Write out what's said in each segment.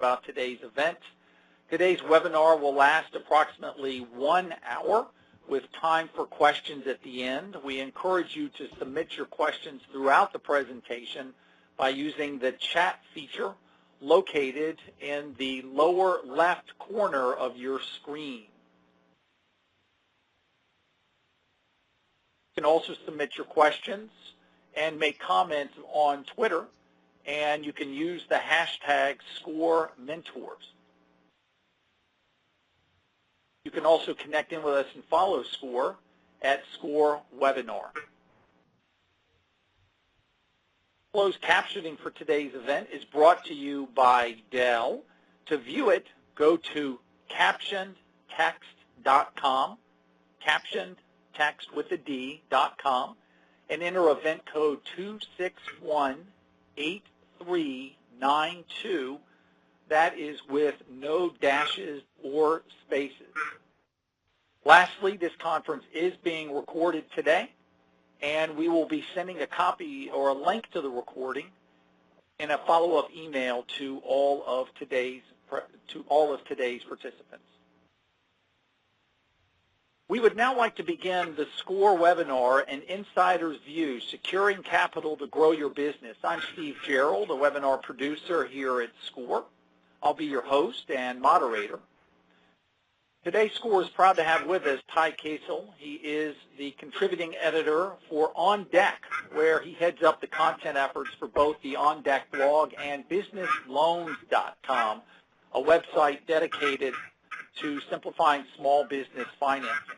about today's event. Today's webinar will last approximately 1 hour with time for questions at the end. We encourage you to submit your questions throughout the presentation by using the chat feature located in the lower left corner of your screen. You can also submit your questions and make comments on Twitter, and you can use the hashtag ScoreMentors. You can also connect in with us and follow SCORE at SCORE Webinar. Closed captioning for today's event is brought to you by Dell. To view it, go to captionedtext.com, captionedtext.com, and enter event code 2618392. That is with no dashes or spaces. Lastly, this conference is being recorded today, and we will be sending a copy or a link to the recording in a follow-up email to all of today's participants. We would now like to begin the SCORE webinar, An Insider's View, Securing Capital to Grow Your Business. I'm Steve Gerald, a webinar producer here at SCORE. I'll be your host and moderator. Today, SCORE is proud to have with us Ty Kaisel. He is the contributing editor for On Deck, where he heads up the content efforts for both the On Deck blog and businessloans.com, a website dedicated to simplifying small business financing.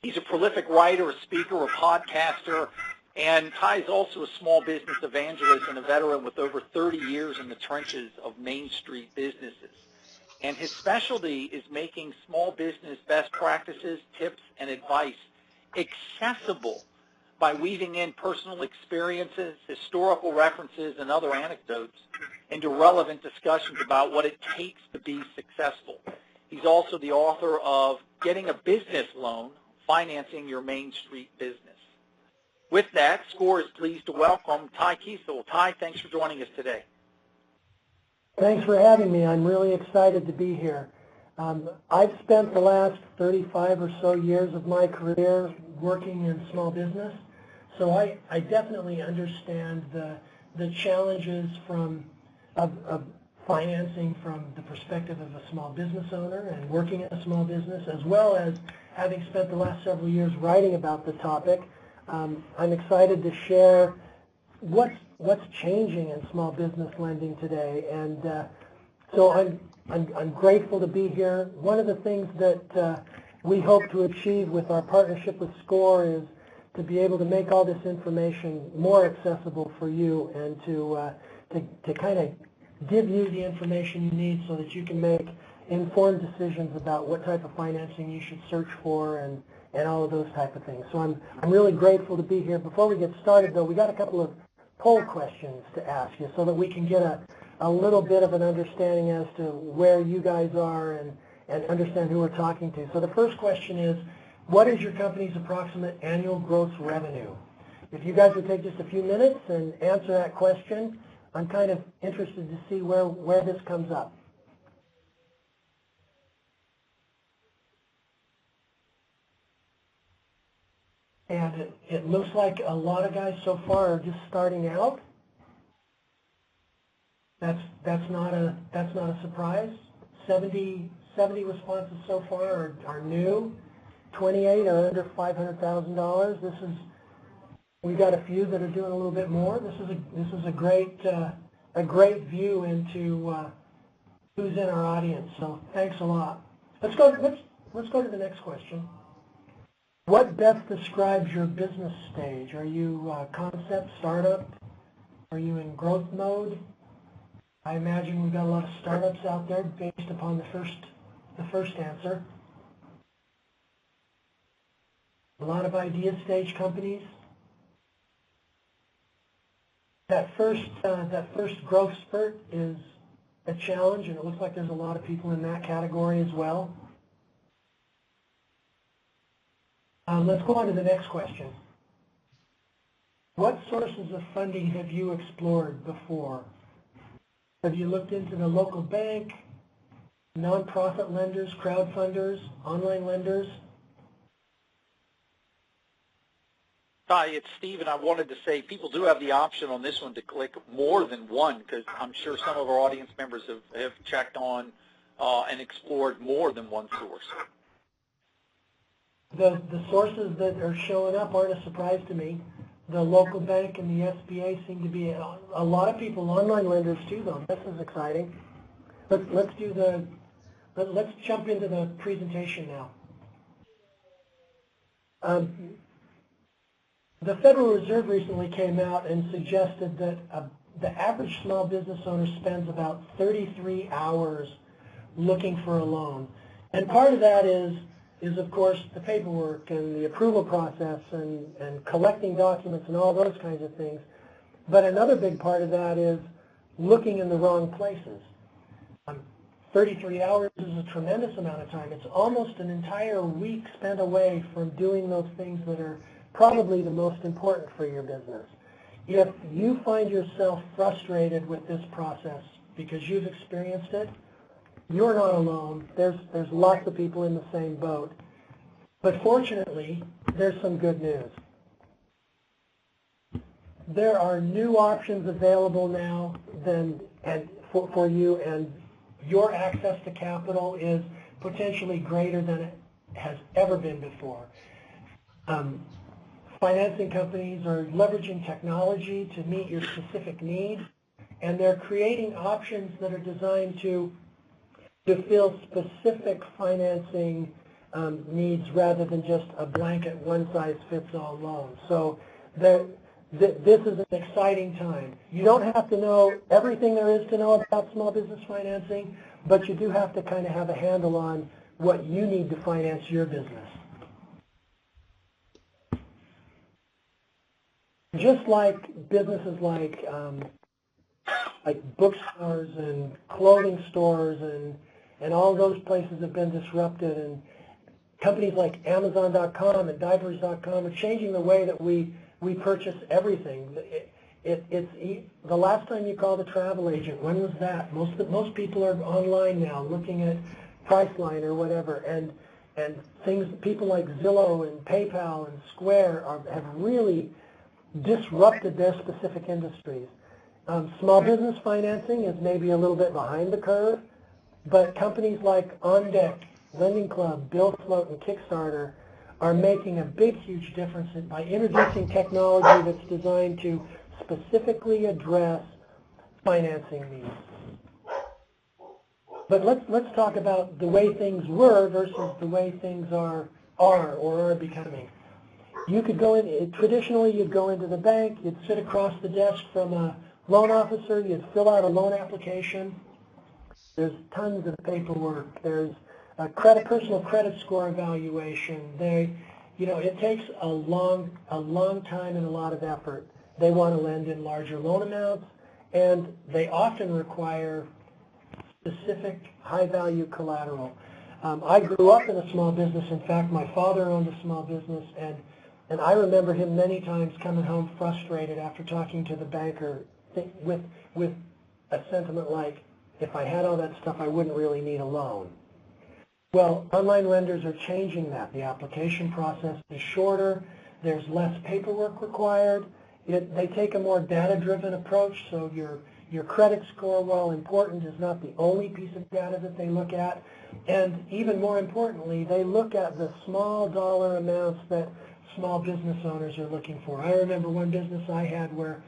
He's a prolific writer, a speaker, a podcaster, and Ty is also a small business evangelist and a veteran with over 30 years in the trenches of Main Street businesses. And his specialty is making small business best practices, tips, and advice accessible by weaving in personal experiences, historical references, and other anecdotes into relevant discussions about what it takes to be successful. He's also the author of Getting a Business Loan, Financing Your Main Street Business. With that, SCORE is pleased to welcome Ty Kaisel. Ty, thanks for joining us today. Thanks for having me. I'm really excited to be here. I've spent the last 35 or so years of my career working in small business, so I definitely understand the challenges of financing from the perspective of a small business owner and working in a small business, as well as having spent the last several years writing about the topic. I'm excited to share what's changing in small business lending today, and so I'm grateful to be here. One of the things that we hope to achieve with our partnership with SCORE is to be able to make all this information more accessible for you and to kind of give you the information you need so that you can make informed decisions about what type of financing you should search for and all of those type of things. So I'm really grateful to be here. Before we get started, though, we got a couple of poll questions to ask you so that we can get a little bit of an understanding as to where you guys are and understand who we're talking to. So the first question is, what is your company's approximate annual gross revenue? If you guys would take just a few minutes and answer that question, I'm kind of interested to see where this comes up. And it looks like a lot of guys so far are just starting out. That's not a surprise. 70 responses so far are new. 28 are under $500,000. We got a few that are doing a little bit more. This is a great view into who's in our audience. So thanks a lot. Let's go to the next question. What best describes your business stage? Are you concept, startup? Are you in growth mode? I imagine we've got a lot of startups out there based upon the first answer. A lot of idea stage companies. That first growth spurt is a challenge, and it looks like there's a lot of people in that category as well. Let's go on to the next question. What sources of funding have you explored before? Have you looked into the local bank, nonprofit lenders, crowdfunders, online lenders? Hi, it's Steve, and I wanted to say people do have the option on this one to click more than one, because I'm sure some of our audience members have checked on and explored more than one source. The sources that are showing up aren't a surprise to me. The local bank and the SBA seem to be a lot of people, online lenders too, though. This is exciting. Let's jump into the presentation now. The Federal Reserve recently came out and suggested that the average small business owner spends about 33 hours looking for a loan. And part of that is of course the paperwork and the approval process and collecting documents and all those kinds of things. But another big part of that is looking in the wrong places. 33 hours is a tremendous amount of time. It's almost an entire week spent away from doing those things that are probably the most important for your business. If you find yourself frustrated with this process because you've experienced it, you're not alone. There's lots of people in the same boat. But fortunately, there's some good news. There are new options available now for you, and your access to capital is potentially greater than it has ever been before. Financing companies are leveraging technology to meet your specific needs, and they're creating options that are designed to fill specific financing needs rather than just a blanket one-size-fits-all loan. So this is an exciting time. You don't have to know everything there is to know about small business financing, but you do have to kind of have a handle on what you need to finance your business. Just like businesses like bookstores and clothing stores and all those places have been disrupted, and companies like Amazon.com and Divers.com are changing the way that we purchase everything. It's the last time you called a travel agent, when was that? Most people are online now looking at Priceline or whatever, and people like Zillow and PayPal and Square have really disrupted their specific industries. Small business financing is maybe a little bit behind the curve, but companies like OnDeck, Lending Club, BillFloat, and Kickstarter are making a big, huge difference by introducing technology that's designed to specifically address financing needs. But let's talk about the way things were versus the way things are becoming. You could go in, traditionally you'd go into the bank, you'd sit across the desk from a loan officer, you'd fill out a loan application. There's tons of paperwork. There's a personal credit score evaluation. It takes a long time and a lot of effort. They want to lend in larger loan amounts, and they often require specific high-value collateral. I grew up in a small business. In fact, my father owned a small business, and I remember him many times coming home frustrated after talking to the banker with a sentiment like, if I had all that stuff, I wouldn't really need a loan. Well, online lenders are changing that. The application process is shorter. There's less paperwork required. They take a more data-driven approach, so your credit score, while important, is not the only piece of data that they look at. And even more importantly, they look at the small dollar amounts that small business owners are looking for. I remember one business I had where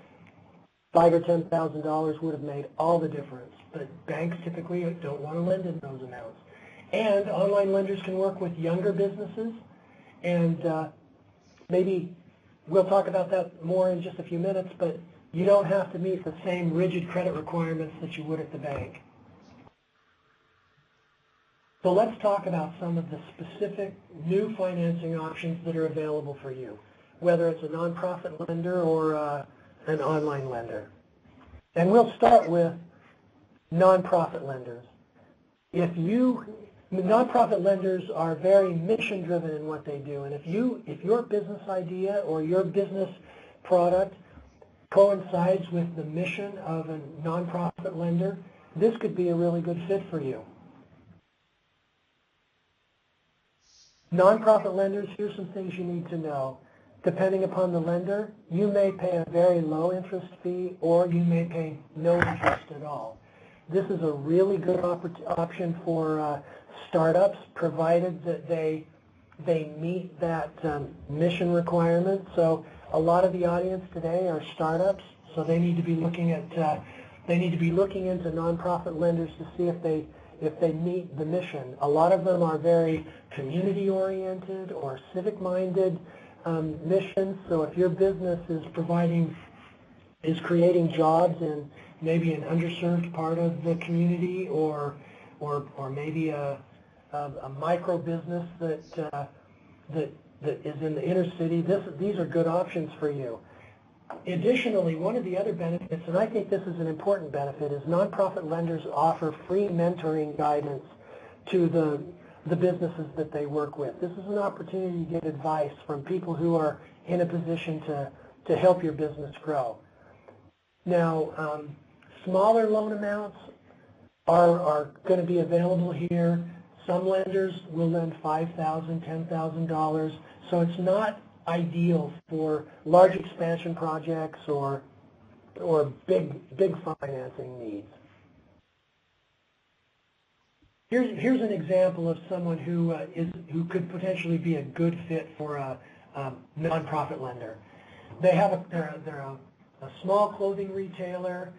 $5,000 or $10,000 would have made all the difference. But banks typically don't want to lend in those amounts. And online lenders can work with younger businesses, and maybe we'll talk about that more in just a few minutes, but you don't have to meet the same rigid credit requirements that you would at the bank. So let's talk about some of the specific new financing options that are available for you, whether it's a nonprofit lender or an online lender. And we'll start with nonprofit lenders. Nonprofit lenders are very mission-driven in what they do, and if your business idea or your business product coincides with the mission of a nonprofit lender, this could be a really good fit for you. Nonprofit lenders, here's some things you need to know. Depending upon the lender, you may pay a very low interest fee or you may pay no interest at all. This is a really good option for startups, provided that they meet that mission requirement. So a lot of the audience today are startups, so they need to be looking at into nonprofit lenders to see if they meet the mission. A lot of them are very community-oriented or civic-minded missions. So if your business is creating jobs in maybe an underserved part of the community, or maybe a micro business that is in the inner city, these are good options for you. Additionally, one of the other benefits, and I think this is an important benefit, is nonprofit lenders offer free mentoring guidance to the businesses that they work with. This is an opportunity to get advice from people who are in a position to help your business grow. Now, smaller loan amounts are going to be available here. Some lenders will lend $5,000, $10,000, so it's not ideal for large expansion projects or big financing needs. Here's an example of someone who could potentially be a good fit for a nonprofit lender. They're a small clothing retailer.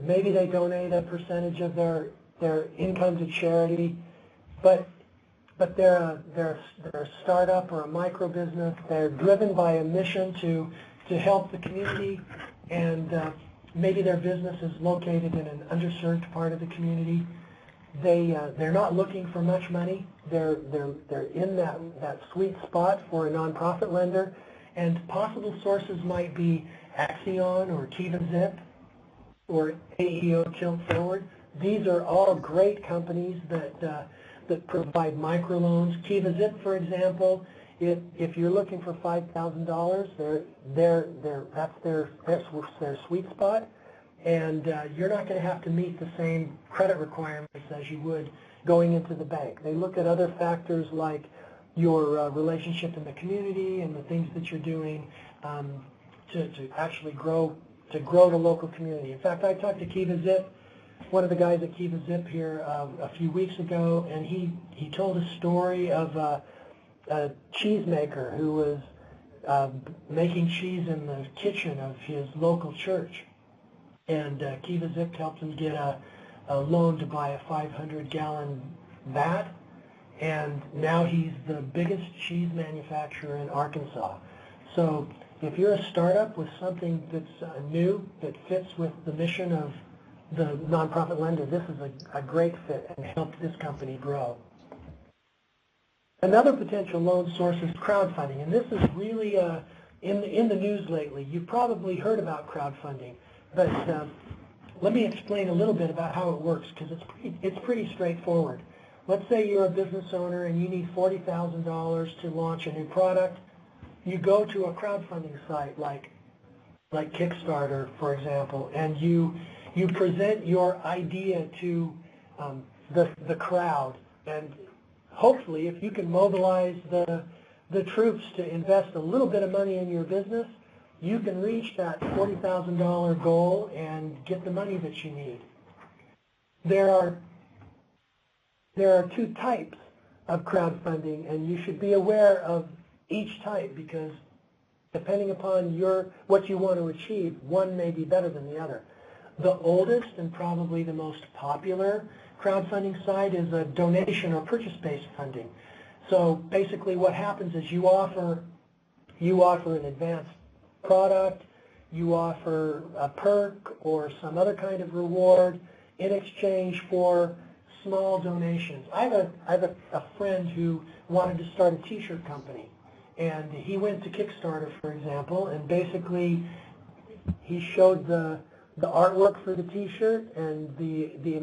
Maybe they donate a percentage of their income to charity, but they're a startup or a micro business. They're driven by a mission to help the community, and maybe their business is located in an underserved part of the community. They're not looking for much money. They're in that sweet spot for a nonprofit lender, and possible sources might be Axion or Kiva Zip or AEO Tilt Forward. These are all great companies that provide microloans. Kiva Zip, for example, if you're looking for $5,000, that's their sweet spot, and you're not going to have to meet the same credit requirements as you would going into the bank. They look at other factors like your relationship in the community and the things that you're doing to actually grow the local community. In fact, I talked to Kiva Zip, one of the guys at Kiva Zip here a few weeks ago, and he told a story of a cheesemaker who was making cheese in the kitchen of his local church. And Kiva Zip helped him get a loan to buy a 500-gallon vat, and now he's the biggest cheese manufacturer in Arkansas. So if you're a startup with something that's new, that fits with the mission of the nonprofit lender, this is a great fit and helps this company grow. Another potential loan source is crowdfunding, and this is really in the news lately. You've probably heard about crowdfunding, but let me explain a little bit about how it works, because it's pretty straightforward. Let's say you're a business owner and you need $40,000 to launch a new product. You go to a crowdfunding site like Kickstarter, for example, and you present your idea to the crowd, and hopefully if you can mobilize the troops to invest a little bit of money in your business, you can reach that $40,000 goal and get the money that you need. There are two types of crowdfunding, and you should be aware of each type, because depending upon what you want to achieve, one may be better than the other. The oldest and probably the most popular crowdfunding site is a donation or purchase-based funding. So basically what happens is you offer an advanced product, you offer a perk or some other kind of reward in exchange for small donations. I have a friend who wanted to start a t-shirt company, and he went to Kickstarter, for example, and basically he showed the artwork for the t-shirt and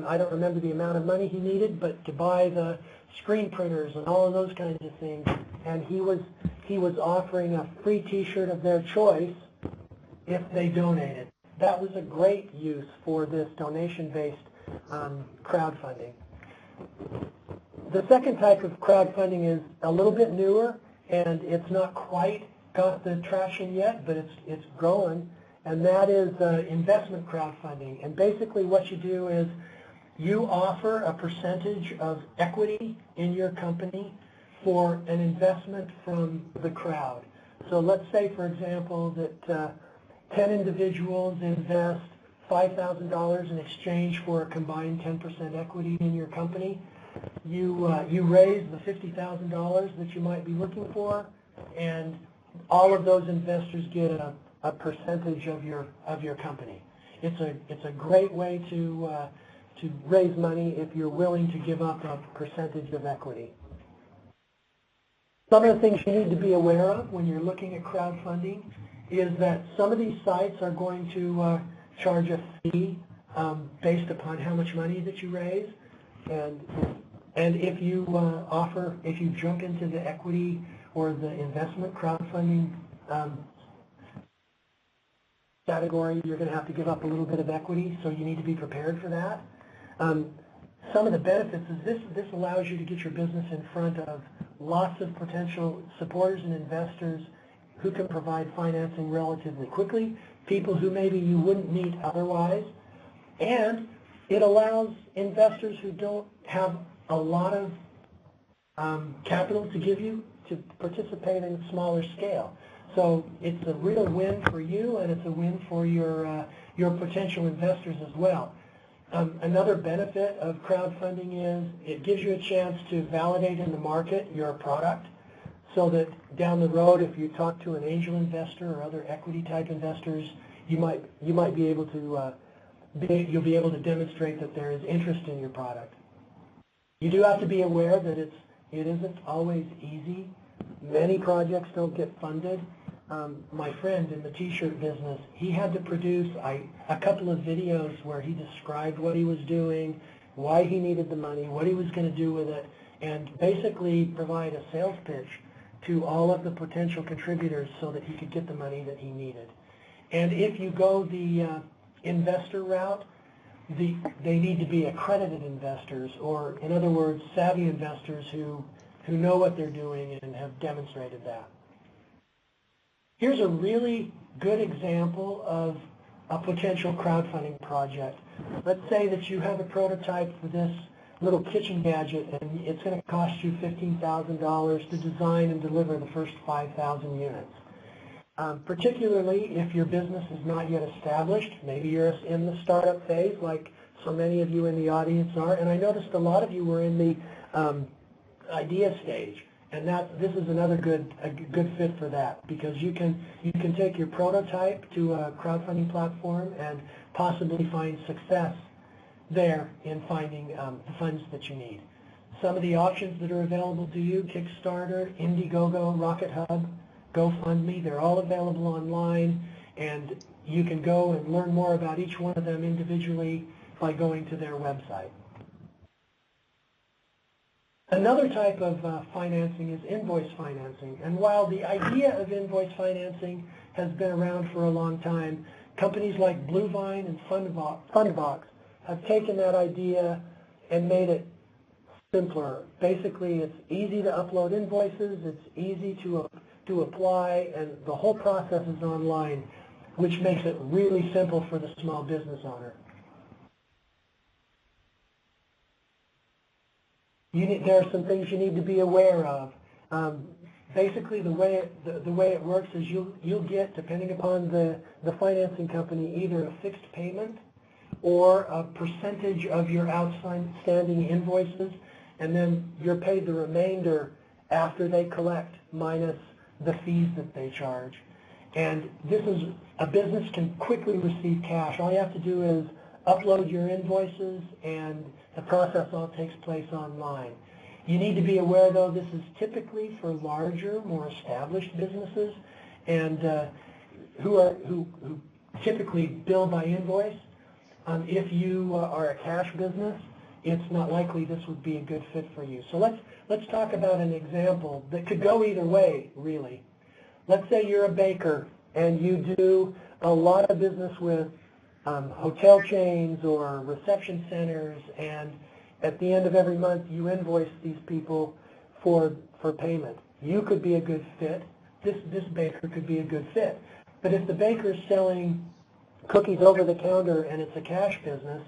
I don't remember the amount of money he needed, but to buy the screen printers and all of those kinds of things, and he was offering a free t-shirt of their choice if they donated. That was a great use for this donation-based crowdfunding. The second type of crowdfunding is a little bit newer, and it's not quite got the traction yet, but it's growing, and that is investment crowdfunding. And basically what you do is you offer a percentage of equity in your company for an investment from the crowd. So let's say, for example, that 10 individuals invest $5,000 in exchange for a combined 10% equity in your company. You raise the $50,000 that you might be looking for, and all of those investors get a percentage of your company. It's a great way to raise money if you're willing to give up a percentage of equity. Some of the things you need to be aware of when you're looking at crowdfunding is that some of these sites are going to charge a fee based upon how much money that you raise, and if you if you jump into the equity or the investment crowdfunding category, you're going to have to give up a little bit of equity, so you need to be prepared for that. Some of the benefits is this allows you to get your business in front of lots of potential supporters and investors who can provide financing relatively quickly, people who maybe you wouldn't meet otherwise, and it allows investors who don't have a lot of capital to give you to participate in a smaller scale. So it's a real win for you, and it's a win for your potential investors as well. Another benefit of crowdfunding is it gives you a chance to validate in the market your product, so that down the road, if you talk to an angel investor or other equity type investors, you might be able to you'll be able to demonstrate that there is interest in your product. You do have to be aware that it isn't always easy. Many projects don't get funded. My friend in the t-shirt business, he had to produce a couple of videos where he described what he was doing, why he needed the money, what he was going to do with it, and basically provide a sales pitch to all of the potential contributors so that he could get the money that he needed. And if you go the investor route, they need to be accredited investors, or in other words, savvy investors who know what they're doing and have demonstrated that. Here's a really good example of a potential crowdfunding project. Let's say that you have a prototype for this little kitchen gadget, and it's going to cost you $15,000 to design and deliver the first 5,000 units. Particularly if your business is not yet established, maybe you're in the startup phase like so many of you in the audience are, and I noticed a lot of you were in the idea stage, and this is another good fit for that, because you can take your prototype to a crowdfunding platform and possibly find success there in finding the funds that you need. Some of the options that are available to you: Kickstarter, Indiegogo, Rocket Hub, GoFundMe, they're all available online, and you can go and learn more about each one of them individually by going to their website. Another type of financing is invoice financing, and while the idea of invoice financing has been around for a long time, companies like Bluevine and Fundbox have taken that idea and made it simpler. Basically, it's easy to upload invoices, it's easy to apply, and the whole process is online, which makes it really simple for the small business owner. There are some things you need to be aware of. Basically, the way it works is you'll get, depending upon the financing company, either a fixed payment or a percentage of your outstanding invoices, and then you're paid the remainder after they collect, minus the fees that they charge. And a business can quickly receive cash. All you have to do is upload your invoices, and the process all takes place online. You need to be aware, though, this is typically for larger, more established businesses, and who typically bill by invoice. If you are a cash business, it's not likely this would be a good fit for you. So let's talk about an example that could go either way, really. Let's say you're a baker and you do a lot of business with hotel chains or reception centers, and at the end of every month you invoice these people for payment. You could be a good fit. This baker could be a good fit. But if the baker's selling cookies over the counter and it's a cash business,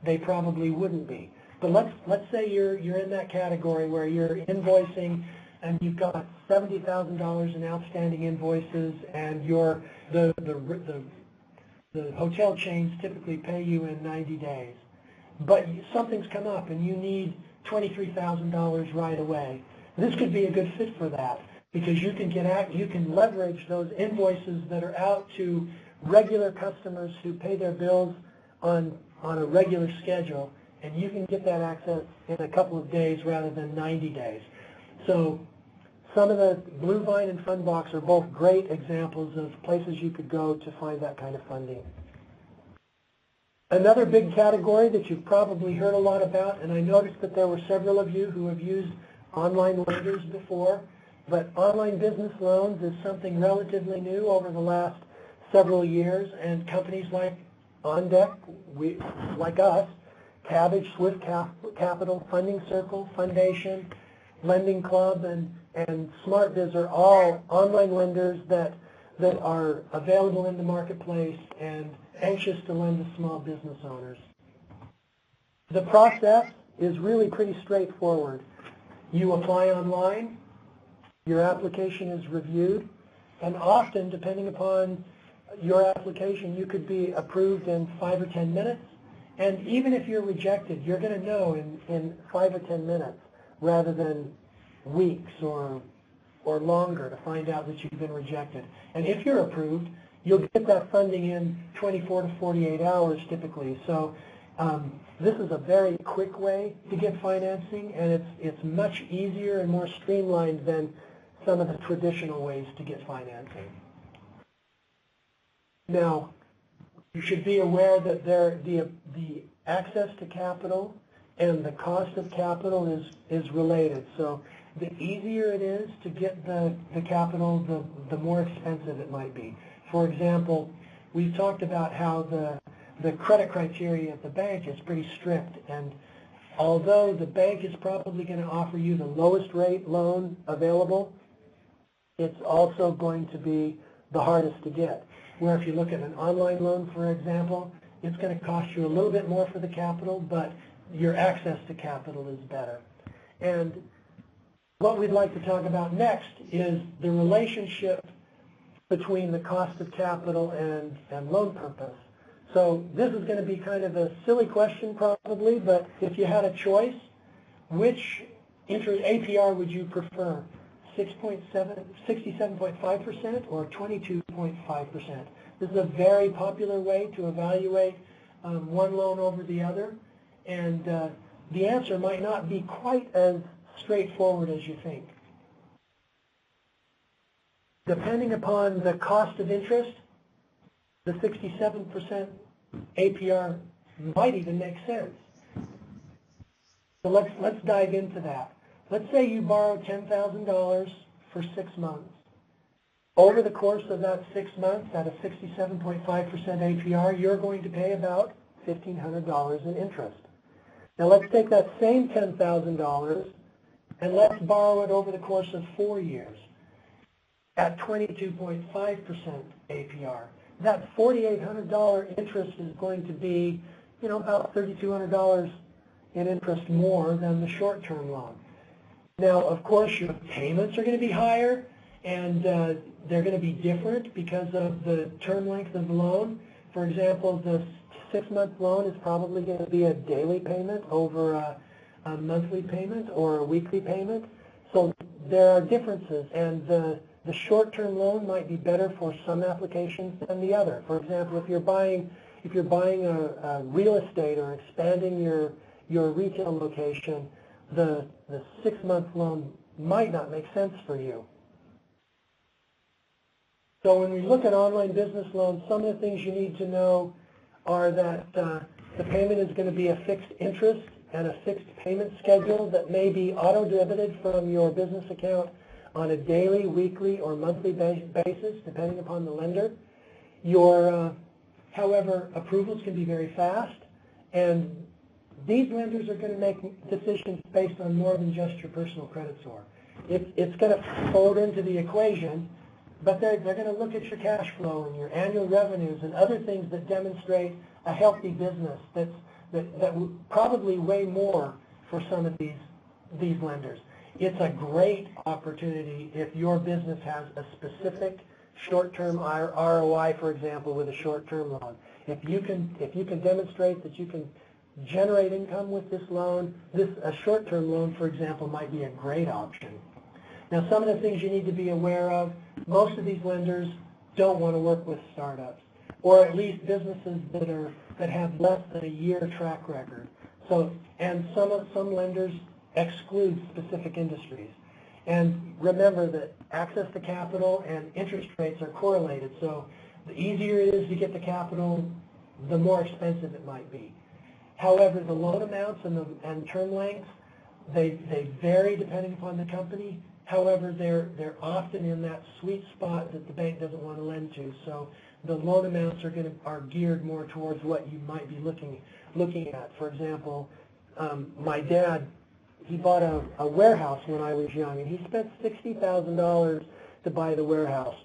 they probably wouldn't be. But let's say you're in that category where you're invoicing and you've got $70,000 in outstanding invoices, and the hotel chains typically pay you in 90 days. But something's come up and you need $23,000 right away. This could be a good fit for that, because you can leverage those invoices that are out to regular customers who pay their bills on a regular schedule, and you can get that access in a couple of days rather than 90 days. So some of the Bluevine and Fundbox are both great examples of places you could go to find that kind of funding. Another big category that you've probably heard a lot about, and I noticed that there were several of you who have used online lenders before, but online business loans is something relatively new over the last several years, and companies like OnDeck, like us, Cabbage, Swift Capital, Funding Circle, Fundation, Lending Club, and SmartBiz are all online lenders that are available in the marketplace and anxious to lend to small business owners. The process is really pretty straightforward. You apply online, your application is reviewed, and often, depending upon your application, you could be approved in 5 or 10 minutes. And even if you're rejected, you're going to know in 5 or 10 minutes rather than weeks or longer to find out that you've been rejected. And if you're approved, you'll get that funding in 24 to 48 hours typically. So this is a very quick way to get financing, and it's much easier and more streamlined than some of the traditional ways to get financing. Now, you should be aware that the access to capital and the cost of capital is related. So the easier it is to get the capital, the more expensive it might be. For example, we've talked about how the credit criteria at the bank is pretty strict, and although the bank is probably going to offer you the lowest rate loan available, it's also going to be the hardest to get. Where if you look at an online loan, for example, it's going to cost you a little bit more for the capital, but your access to capital is better. And what we'd like to talk about next is the relationship between the cost of capital and loan purpose. So this is going to be kind of a silly question probably, but if you had a choice, which interest APR would you prefer? 67.5% or 22.5%? This is a very popular way to evaluate one loan over the other, and the answer might not be quite as straightforward as you think. Depending upon the cost of interest, the 67% APR might even make sense. So let's dive into that. Let's say you borrow $10,000 for 6 months. Over the course of that 6 months, at a 67.5% APR, you're going to pay about $1,500 in interest. Now let's take that same $10,000 and let's borrow it over the course of 4 years at 22.5% APR. That $4,800 interest is going to be, about $3,200 in interest more than the short-term loan. Now, of course, your payments are going to be higher, and they're going to be different because of the term length of the loan. For example, the 6-month loan is probably going to be a daily payment over a monthly payment or a weekly payment. So there are differences, and the short-term loan might be better for some applications than the other. For example, if you're buying a real estate or expanding your retail location, the 6-month loan might not make sense for you. So when we look at online business loans, some of the things you need to know are that the payment is going to be a fixed interest and a fixed payment schedule that may be auto-debited from your business account on a daily, weekly, or monthly basis, depending upon the lender. However, approvals can be very fast, and these lenders are going to make decisions based on more than just your personal credit score. It's going to fold into the equation, but they're going to look at your cash flow and your annual revenues and other things that demonstrate a healthy business that would probably weigh more for some of these lenders. It's a great opportunity if your business has a specific short-term ROI, for example, with a short-term loan. If you can demonstrate that you can generate income with this loan, a short-term loan, for example, might be a great option. Now, some of the things you need to be aware of, most of these lenders don't want to work with startups, or at least businesses that have less than a year track record. And some lenders exclude specific industries. And remember that access to capital and interest rates are correlated. So the easier it is to get the capital, the more expensive it might be. However, the loan amounts and term lengths, they vary depending upon the company. However, they're often in that sweet spot that the bank doesn't want to lend to. So the loan amounts are geared more towards what you might be looking at. For example, my dad, he bought a warehouse when I was young, and he spent $60,000 to buy the warehouse.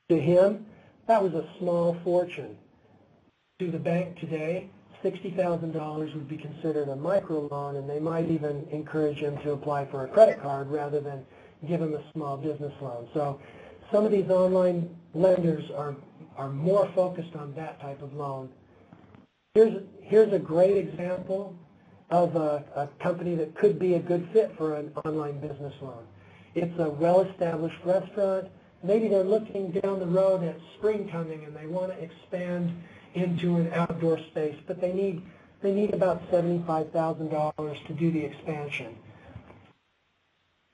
To him, that was a small fortune. To the bank today, $60,000 would be considered a microloan, and they might even encourage him to apply for a credit card rather than give him a small business loan. So some of these online lenders are more focused on that type of loan. Here's a great example of a company that could be a good fit for an online business loan. It's a well-established restaurant. Maybe they're looking down the road at spring coming and they want to expand into an outdoor space, but they need about $75,000 to do the expansion.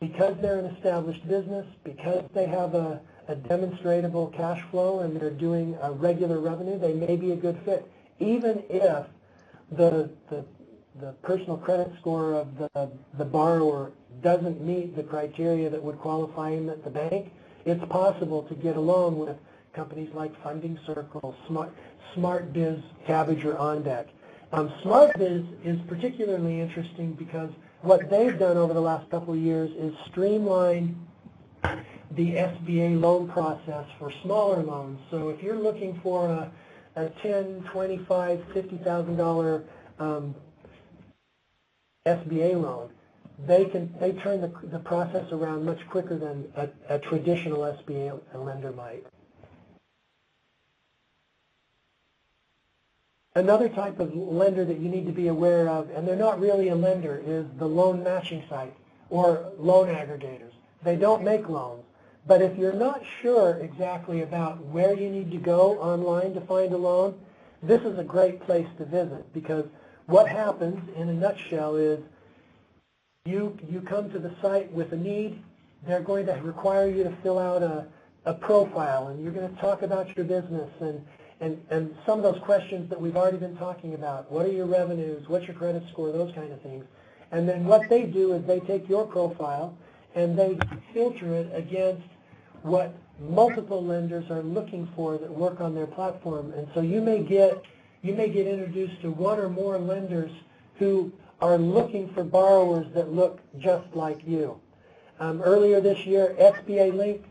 Because they're an established business, because they have a demonstrable cash flow and they're doing a regular revenue, they may be a good fit, even if the personal credit score of the borrower doesn't meet the criteria that would qualify him at the bank. It's possible to get a loan with companies like Funding Circle, SmartBiz, Kabbage, or OnDeck. SmartBiz is particularly interesting because what they've done over the last couple of years is streamline the SBA loan process for smaller loans. So if you're looking for a $10,000, $25,000, $50,000 SBA loan, they turn the process around much quicker than a traditional SBA lender might. Another type of lender that you need to be aware of, and they're not really a lender, is the loan matching site or loan aggregators. They don't make loans, but if you're not sure exactly about where you need to go online to find a loan, this is a great place to visit, because what happens in a nutshell is you come to the site with a need. They're going to require you to fill out a profile, and you're going to talk about your business and some of those questions that we've already been talking about. What are your revenues? What's your credit score? Those kind of things. And then what they do is they take your profile and they filter it against what multiple lenders are looking for that work on their platform. And so you may get introduced to one or more lenders who are looking for borrowers that look just like you. Earlier this year, SBA Link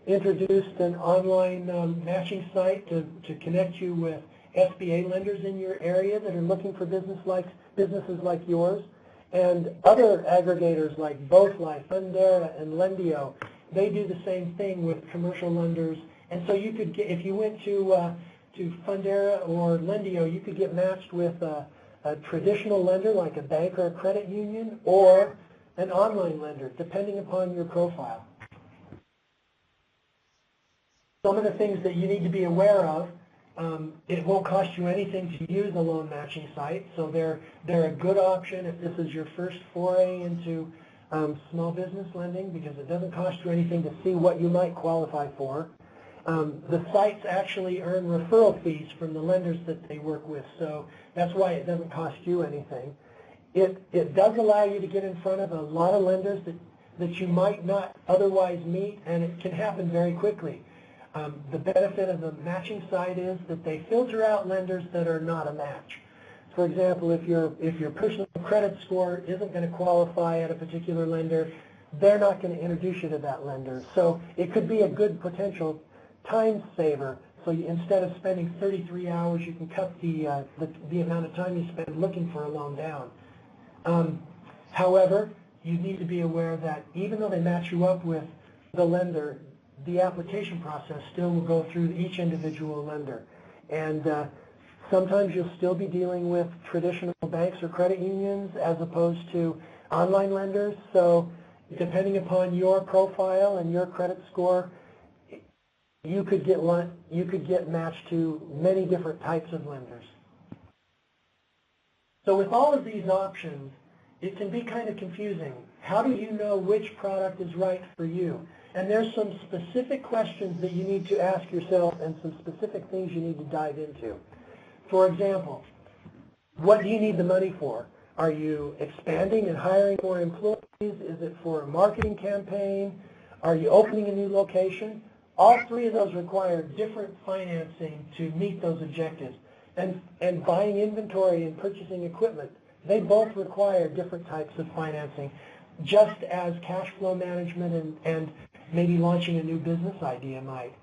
introduced an online matching site to connect you with SBA lenders in your area that are looking for businesses like yours. And other aggregators like BothLife, Fundera, and Lendio, they do the same thing with commercial lenders. And so you could get, if you went to Fundera or Lendio, you could get matched with a traditional lender like a bank or a credit union, or an online lender, depending upon your profile. Some of the things that you need to be aware of, it won't cost you anything to use a loan matching site, so they're a good option if this is your first foray into small business lending, because it doesn't cost you anything to see what you might qualify for. The sites actually earn referral fees from the lenders that they work with, so that's why it doesn't cost you anything. It does allow you to get in front of a lot of lenders that you might not otherwise meet, and it can happen very quickly. The benefit of the matching site is that they filter out lenders that are not a match. For example, if your personal credit score isn't going to qualify at a particular lender, they're not going to introduce you to that lender. So it could be a good potential time saver. So instead of spending 33 hours, you can cut the amount of time you spend looking for a loan down. However, you need to be aware that even though they match you up with the lender, the application process still will go through each individual lender. And sometimes you'll still be dealing with traditional banks or credit unions as opposed to online lenders. So depending upon your profile and your credit score, you could get matched to many different types of lenders. So with all of these options, it can be kind of confusing. How do you know which product is right for you? And there's some specific questions that you need to ask yourself and some specific things you need to dive into. For example, what do you need the money for? Are you expanding and hiring more employees? Is it for a marketing campaign? Are you opening a new location? All three of those require different financing to meet those objectives. And buying inventory and purchasing equipment, they both require different types of financing, just as cash flow management and maybe launching a new business idea might.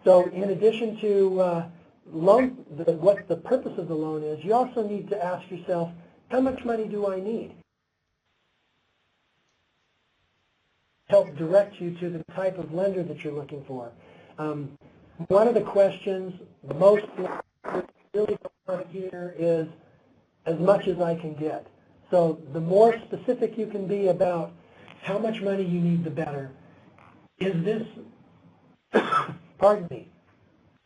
So in addition to what the purpose of the loan is, you also need to ask yourself, how much money do I need? Help direct you to the type of lender that you're looking for. One of the questions most really want to hear is, as much as I can get. So the more specific you can be about how much money you need, the better. Is this, pardon me,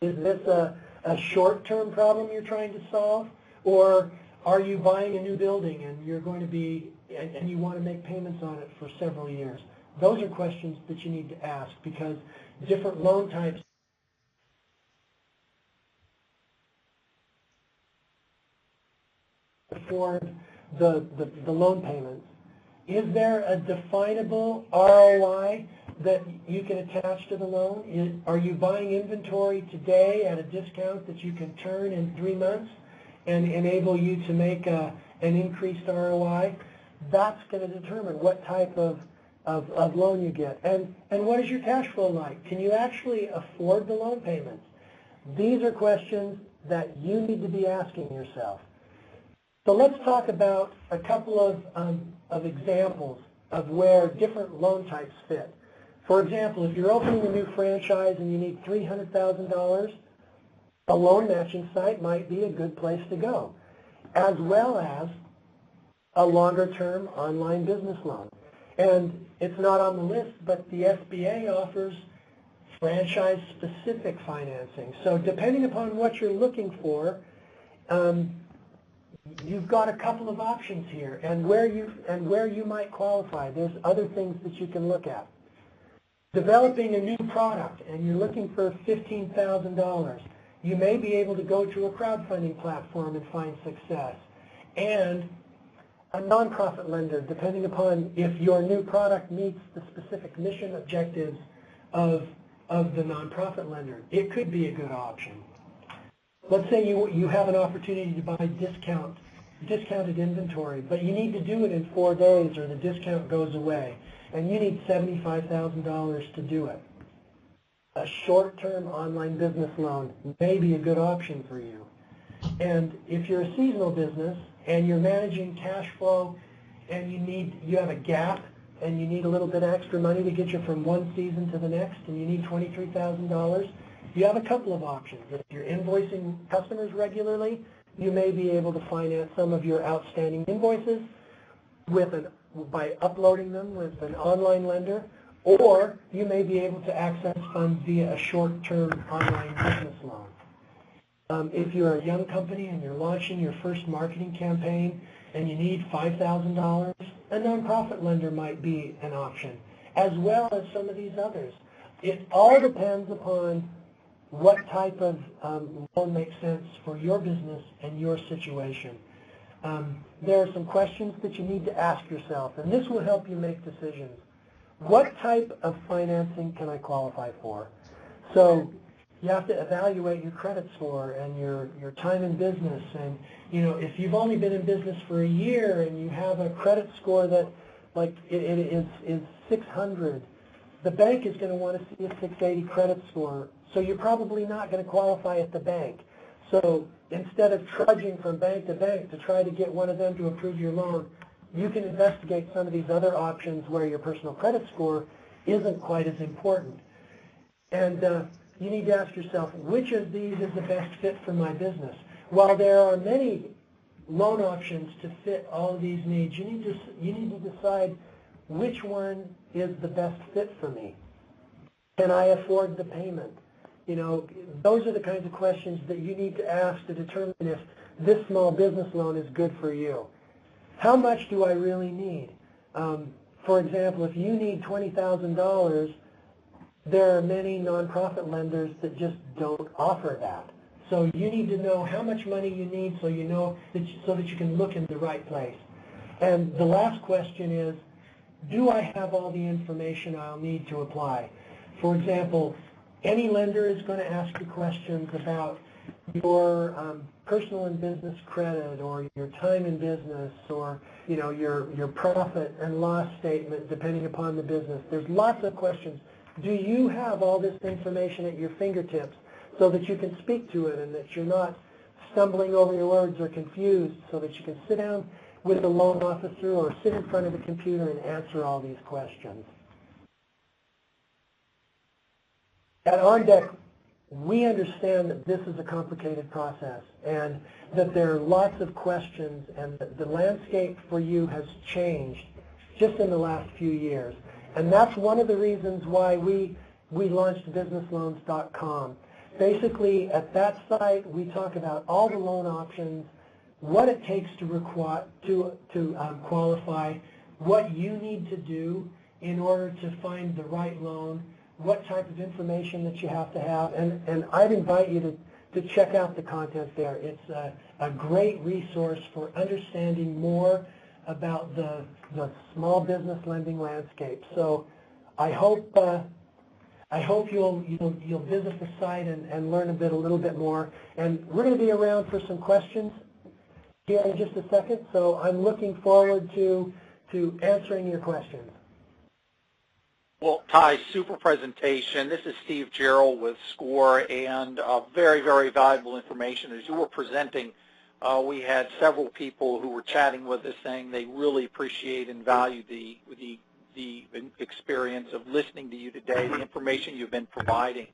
is this a short-term problem you're trying to solve? Or are you buying a new building and you're going to be, and you want to make payments on it for several years? Those are questions that you need to ask because different loan types afford the loan payments. Is there a definable ROI that you can attach to the loan? Are you buying inventory today at a discount that you can turn in 3 months and enable you to make an increased ROI? That's going to determine what type of loan you get. And what is your cash flow like? Can you actually afford the loan payments? These are questions that you need to be asking yourself. So let's talk about a couple of examples of where different loan types fit. For example, if you're opening a new franchise and you need $300,000, a loan matching site might be a good place to go, as well as a longer-term online business loan. And it's not on the list, but the SBA offers franchise-specific financing. So depending upon what you're looking for, you've got a couple of options here, and where you might qualify. There's other things that you can look at. Developing a new product, and you're looking for $15,000. You may be able to go to a crowdfunding platform and find success. And a nonprofit lender, depending upon if your new product meets the specific mission objectives of the nonprofit lender, it could be a good option. Let's say you have an opportunity to buy discounted inventory, but you need to do it in 4 days or the discount goes away, and you need $75,000 to do it. A short-term online business loan may be a good option for you. And if you're a seasonal business and you're managing cash flow and you have a gap and you need a little bit extra money to get you from one season to the next and you need $23,000, you have a couple of options. If you're invoicing customers regularly, you may be able to finance some of your outstanding invoices by uploading them with an online lender, or you may be able to access funds via a short-term online business loan. If you're a young company and you're launching your first marketing campaign and you need $5,000, a nonprofit lender might be an option, as well as some of these others. It all depends upon what type of loan makes sense for your business and your situation. There are some questions that you need to ask yourself, and this will help you make decisions. What type of financing can I qualify for? So You have to evaluate your credit score and your time in business. And, you know, if you've only been in business for a year and you have a credit score that, like, it is 600, the bank is going to want to see a 680 credit score. So you're probably not going to qualify at the bank. So instead of trudging from bank to try to get one of them to approve your loan, you can investigate some of these other options where your personal credit score isn't quite as important. And you need to ask yourself, which of these is the best fit for my business? While there are many loan options to fit all of these needs, you need to decide which one is the best fit for me. Can I afford the payment? You know, those are the kinds of questions that you need to ask to determine if this small business loan is good for you. How much do I really need? For example, if you need $20,000, there are many nonprofit lenders that just don't offer that. So you need to know how much money you need so you know that so that you can look in the right place. And the last question is, do I have all the information I'll need to apply? For example, any lender is going to ask you questions about your personal and business credit, or your time in business, or your profit and loss statement depending upon the business. There's lots of questions. Do you have all this information at your fingertips so that you can speak to it and that you're not stumbling over your words or confused, so that you can sit down with a loan officer or sit in front of a computer and answer all these questions? At OnDeck, we understand that this is a complicated process and that there are lots of questions, and that the landscape for you has changed just in the last few years. And that's one of the reasons why we launched businessloans.com. Basically, at that site, we talk about all the loan options, what it takes to qualify, what you need to do in order to find the right loan, what type of information that you have to have, and I'd invite you to check out the content there. It's a great resource for understanding more about the small business lending landscape. So I hope you'll visit the site and learn a little bit more. And we're going to be around for some questions here in just a second. So I'm looking forward to answering your questions. Well, Ty, super presentation. This is Steve Gerald with SCORE, and very, very valuable information. As you were presenting, we had several people who were chatting with us saying they really appreciate and value the experience of listening to you today, the information you've been providing.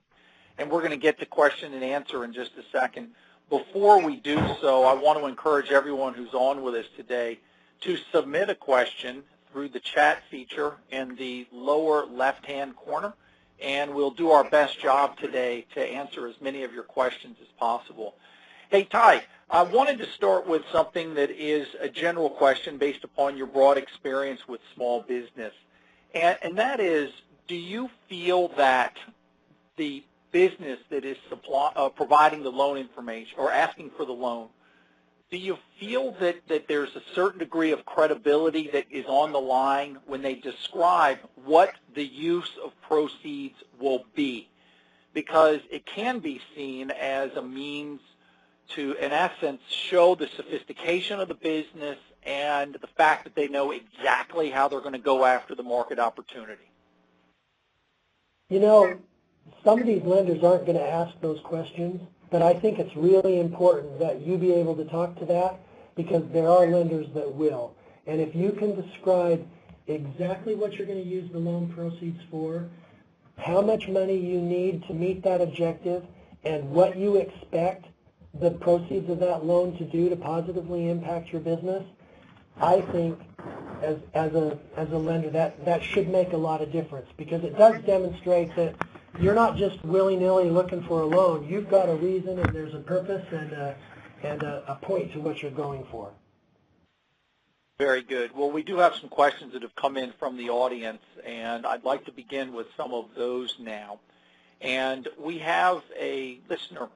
And we're going to get to question and answer in just a second. Before we do so, I want to encourage everyone who's on with us today to submit a question through the chat feature in the lower left-hand corner, and we'll do our best job today to answer as many of your questions as possible. Hey, Ty, I wanted to start with something that is a general question based upon your broad experience with small business, and that is, do you feel that the business that is providing the loan information or asking for the loan, do you feel that there's a certain degree of credibility that is on the line when they describe what the use of proceeds will be? Because it can be seen as a means to, in essence, show the sophistication of the business and the fact that they know exactly how they're going to go after the market opportunity. You know, some of these lenders aren't going to ask those questions, but I think it's really important that you be able to talk to that, because there are lenders that will. And if you can describe exactly what you're going to use the loan proceeds for, how much money you need to meet that objective, and what you expect the proceeds of that loan to do to positively impact your business, I think as a lender that should make a lot of difference, because it does demonstrate that you're not just willy-nilly looking for a loan. You've got a reason, and there's a purpose and a point to what you're going for. Very good. Well, we do have some questions that have come in from the audience, and I'd like to begin with some of those now. And we have a listener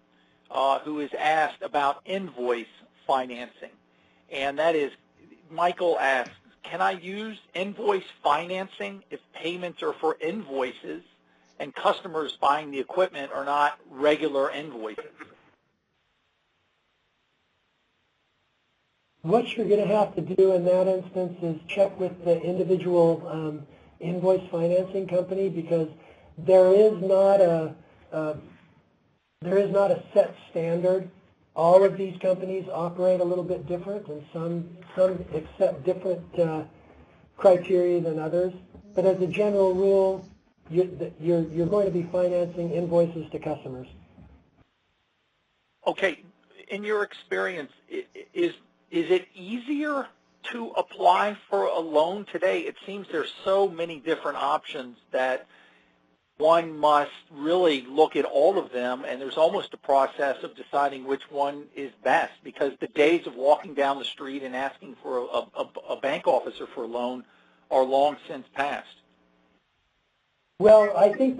who is asked about invoice financing, and that is, Michael asks, can I use invoice financing if payments are for invoices and customers buying the equipment are not regular invoices? What you're going to have to do in that instance is check with the individual invoice financing company, because there is not a set standard. All of these companies operate a little bit different, and some accept different criteria than others. But as a general rule, you're going to be financing invoices to customers. Okay, in your experience, is it easier to apply for a loan today? It seems there's so many different options that one must really look at all of them, and there's almost a process of deciding which one is best, because the days of walking down the street and asking for a bank officer for a loan are long since passed. Well, I think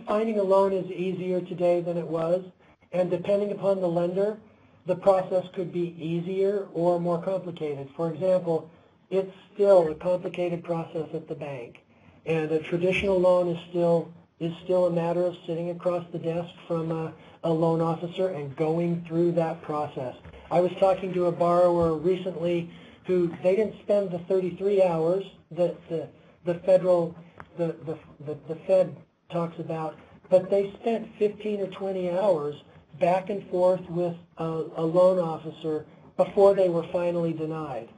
finding a loan is easier today than it was, and depending upon the lender, the process could be easier or more complicated. For example, it's still a complicated process at the bank, and a traditional loan is still a matter of sitting across the desk from a loan officer and going through that process. I was talking to a borrower recently who they didn't spend the 33 hours that the Fed talks about, but they spent 15 or 20 hours back and forth with a loan officer before they were finally denied.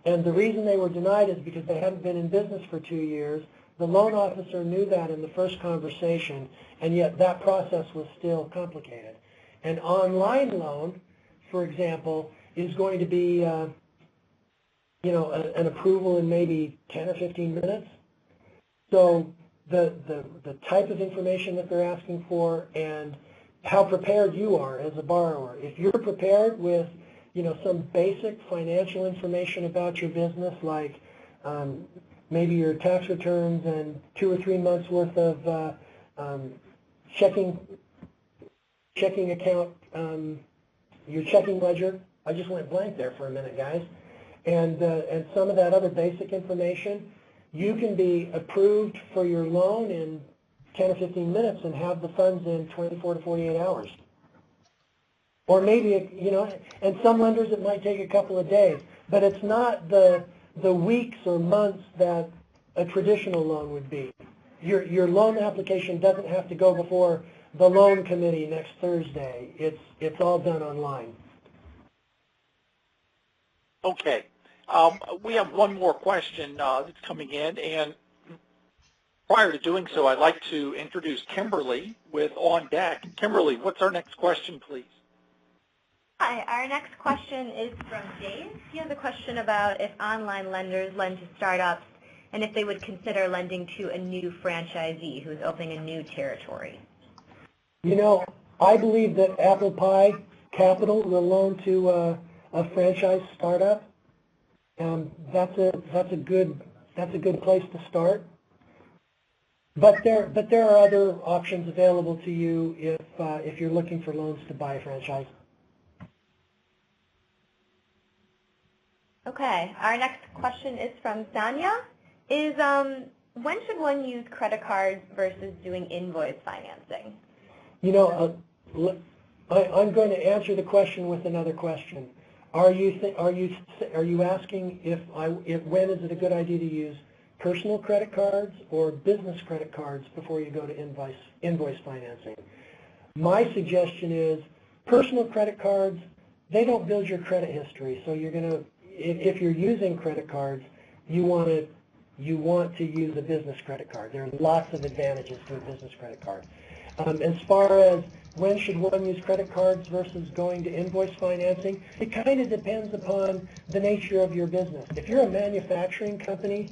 And the reason they were denied is because they hadn't been in business for 2 years. The loan officer knew that in the first conversation, and yet that process was still complicated. An online loan, for example, is going to be an approval in maybe 10 or 15 minutes. So the type of information that they're asking for and how prepared you are as a borrower. If you're prepared with, some basic financial information about your business, like maybe your tax returns and 2 or 3 months worth of checking account, your checking ledger. I just went blank there for a minute, guys. And some of that other basic information, you can be approved for your loan in 10 or 15 minutes and have the funds in 24 to 48 hours. Or maybe, and some lenders it might take a couple of days, but it's not the weeks or months that a traditional loan would be. Your loan application doesn't have to go before the loan committee next Thursday. It's all done online. Okay. We have one more question that's coming in, and prior to doing so, I'd like to introduce Kimberly with On Deck. Kimberly, what's our next question, please? Hi, our next question is from Dave. He has a question about if online lenders lend to startups and if they would consider lending to a new franchisee who's opening a new territory. I believe that Apple Pie Capital will loan to a franchise startup. That's a good place to start. But there are other options available to you if you're looking for loans to buy a franchise. Okay, our next question is from Sanya. When should one use credit cards versus doing invoice financing? I'm going to answer the question with another question. Are you asking when is it a good idea to use personal credit cards or business credit cards before you go to invoice financing? My suggestion is personal credit cards, they don't build your credit history, so if you're using credit cards, you want to use a business credit card. There are lots of advantages to a business credit card. As far as when should one use credit cards versus going to invoice financing, it kind of depends upon the nature of your business. If you're a manufacturing company,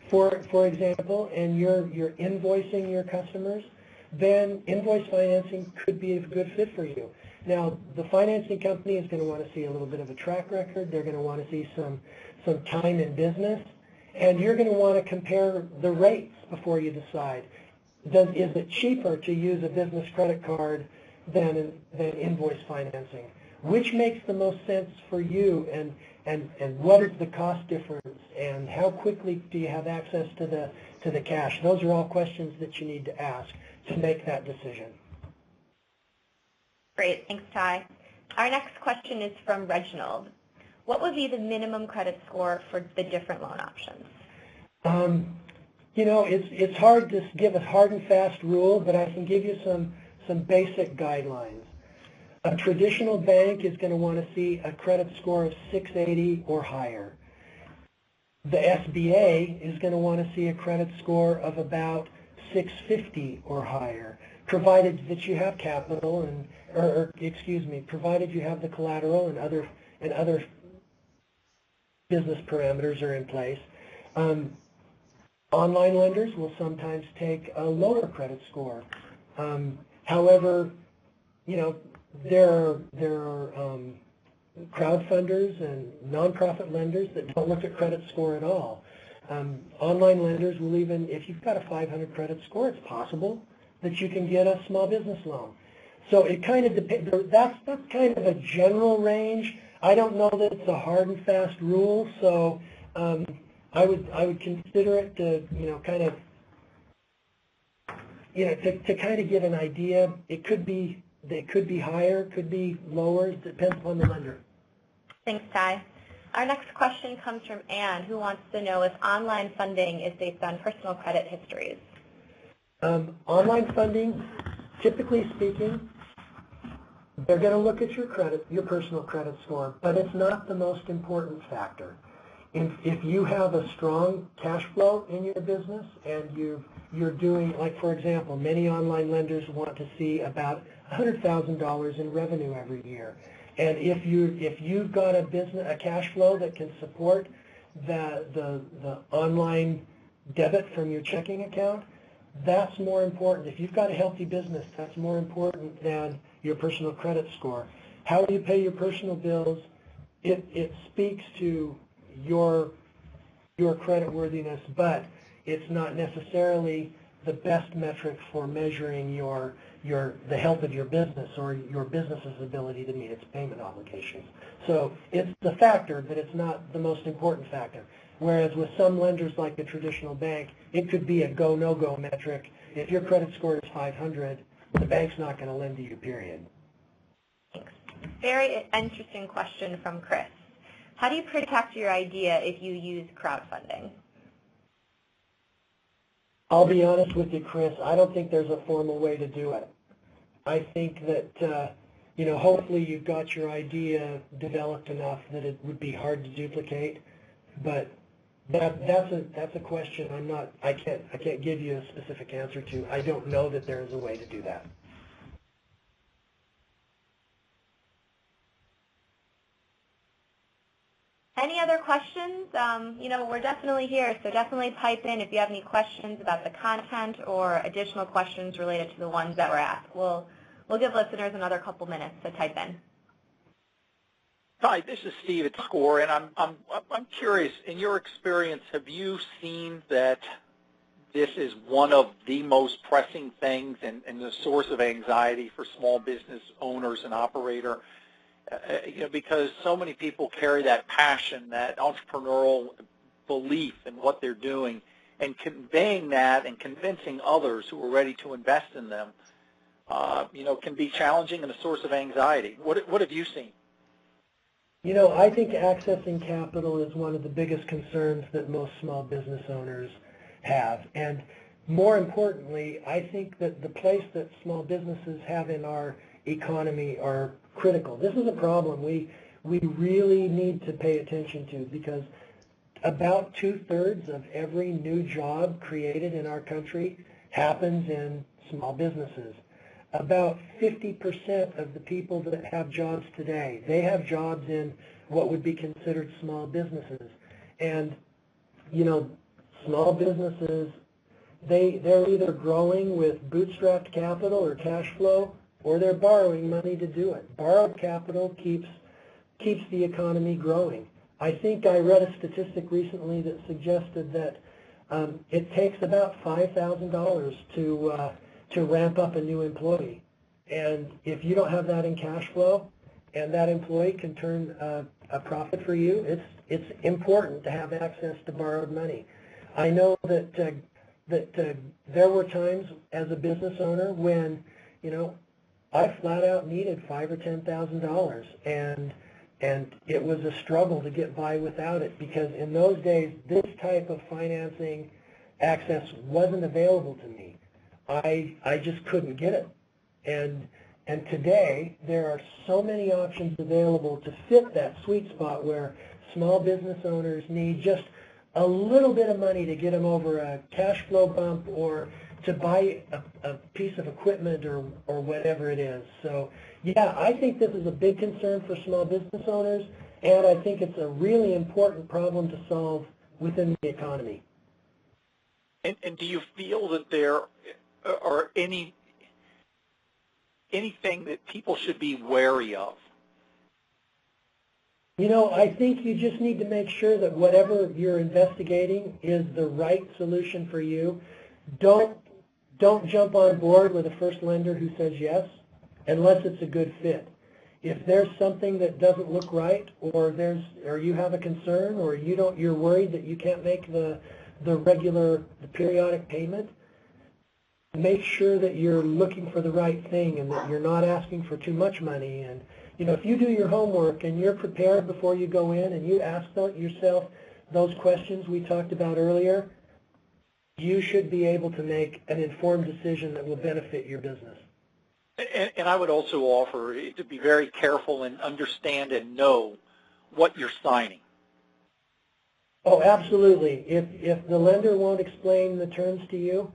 for example, and you're invoicing your customers, then invoice financing could be a good fit for you. Now, the financing company is going to want to see a little bit of a track record. They're going to want to see some time in business, and you're going to want to compare the rates before you decide. Is it cheaper to use a business credit card than invoice financing? which makes the most sense for you, and what is the cost difference, and how quickly do you have access to the cash? Those are all questions that you need to ask to make that decision. Great, thanks, Ty. Our next question is from Reginald. What would be the minimum credit score for the different loan options? You know, it's hard to give a hard and fast rule, but I can give you some basic guidelines. A traditional bank is going to want to see a credit score of 680 or higher. The SBA is going to want to see a credit score of about 650 or higher, provided that you have capital provided you have the collateral and other business parameters are in place. Online lenders will sometimes take a lower credit score. However, you know, there are crowdfunders and nonprofit lenders that don't look at credit score at all. Online lenders will even, if you've got a 500 credit score, it's possible that you can get a small business loan. So it kind of depends. That's kind of a general range. I don't know that it's a hard and fast rule, so I would consider it to, you know, kind of, you know, to kind of get an idea. It could be higher, could be lower. It depends upon the lender. Thanks, Ty. Our next question comes from Anne, who wants to know if online funding is based on personal credit histories. Online funding, typically speaking, they're going to look at your personal credit score, but it's not the most important factor. If you have a strong cash flow in your business and you're doing, like for example, many online lenders want to see about $100,000 in revenue every year. And if you've got a cash flow that can support the online debit from your checking account, that's more important. If you've got a healthy business, that's more important than your personal credit score. How you pay your personal bills, it speaks to your creditworthiness, but it's not necessarily the best metric for measuring the health of your business or your business's ability to meet its payment obligations. So it's the factor, but it's not the most important factor. Whereas with some lenders like a traditional bank, it could be a go, no-go metric. If your credit score is 500, the bank's not going to lend to you, period. Thanks. Very interesting question from Chris. How do you protect your idea if you use crowdfunding? I'll be honest with you, Chris, I don't think there's a formal way to do it. I think that, you know, hopefully you've got your idea developed enough that it would be hard to duplicate, but that's a question I can't give you a specific answer to. I don't know that there is a way to do that. Any other questions? You know, we're definitely here, so definitely pipe in if you have any questions about the content or additional questions related to the ones that were asked. We'll give listeners another couple minutes to type in. Hi, this is Steve at SCORE, and I'm curious, in your experience, have you seen that this is one of the most pressing things and the source of anxiety for small business owners and operators? You know, because so many people carry that passion, that entrepreneurial belief in what they're doing, and conveying that and convincing others who are ready to invest in them, you know, can be challenging and a source of anxiety. What have you seen? You know, I think accessing capital is one of the biggest concerns that most small business owners have. And more importantly, I think that the place that small businesses have in our economy are critical. This is a problem we really need to pay attention to, because about 2/3 of every new job created in our country happens in small businesses. About 50% of the people that have jobs today, they have jobs in what would be considered small businesses. And, you know, small businesses, they're either growing with bootstrapped capital or cash flow, or they're borrowing money to do it. Borrowed capital keeps the economy growing. I think I read a statistic recently that suggested that it takes about $5,000 to ramp up a new employee. And if you don't have that in cash flow, and that employee can turn a profit for you, it's important to have access to borrowed money. I know that there were times as a business owner when, you know, I flat out needed $5,000 or $10,000, and it was a struggle to get by without it, because in those days this type of financing access wasn't available to me. I just couldn't get it. And today there are so many options available to fit that sweet spot where small business owners need just a little bit of money to get them over a cash flow bump or to buy a piece of equipment or whatever it is. So yeah, I think this is a big concern for small business owners, and I think it's a really important problem to solve within the economy. And do you feel that there are anything that people should be wary of? You know, I think you just need to make sure that whatever you're investigating is the right solution for you. Don't jump on board with the first lender who says yes, unless it's a good fit. If there's something that doesn't look right, or you have a concern, or you're worried that you can't make the periodic payment, make sure that you're looking for the right thing and that you're not asking for too much money. And you know, if you do your homework and you're prepared before you go in and you ask yourself those questions we talked about earlier, you should be able to make an informed decision that will benefit your business. And I would also offer to be very careful and understand and know what you're signing. Oh, absolutely. If the lender won't explain the terms to you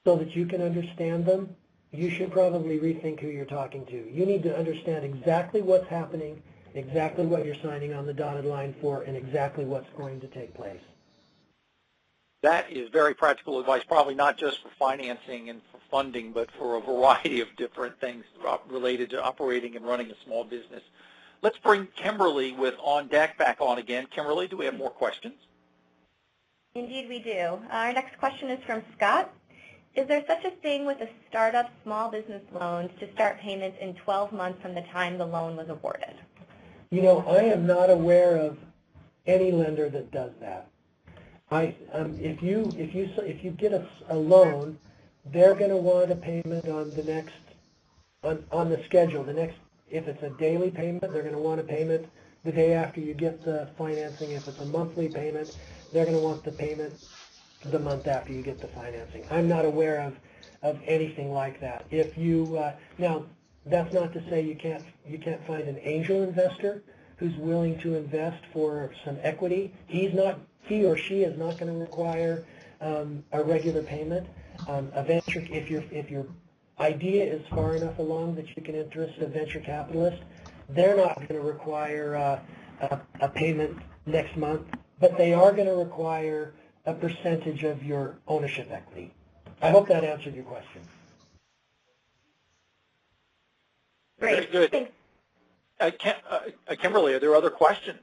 so that you can understand them, you should probably rethink who you're talking to. You need to understand exactly what's happening, exactly what you're signing on the dotted line for, and exactly what's going to take place. That is very practical advice, probably not just for financing and for funding, but for a variety of different things related to operating and running a small business. Let's bring Kimberly with On Deck back on again. Kimberly, do we have more questions? Indeed we do. Our next question is from Scott. Is there such a thing with a startup small business loans to start payments in 12 months from the time the loan was awarded? You know, I am not aware of any lender that does that. If you get a loan, they're going to want a payment on the next on the schedule. If it's a daily payment, they're going to want a payment the day after you get the financing. If it's a monthly payment, they're going to want the payment the month after you get the financing. I'm not aware of anything like that. If you now, that's not to say you can't find an angel investor who's willing to invest for some equity. He or she is not going to require a regular payment. If your idea is far enough along that you can interest a venture capitalist, they're not going to require a payment next month, but they are going to require a percentage of your ownership equity. I hope that answered your question. Great. Very good. Kimberly, are there other questions?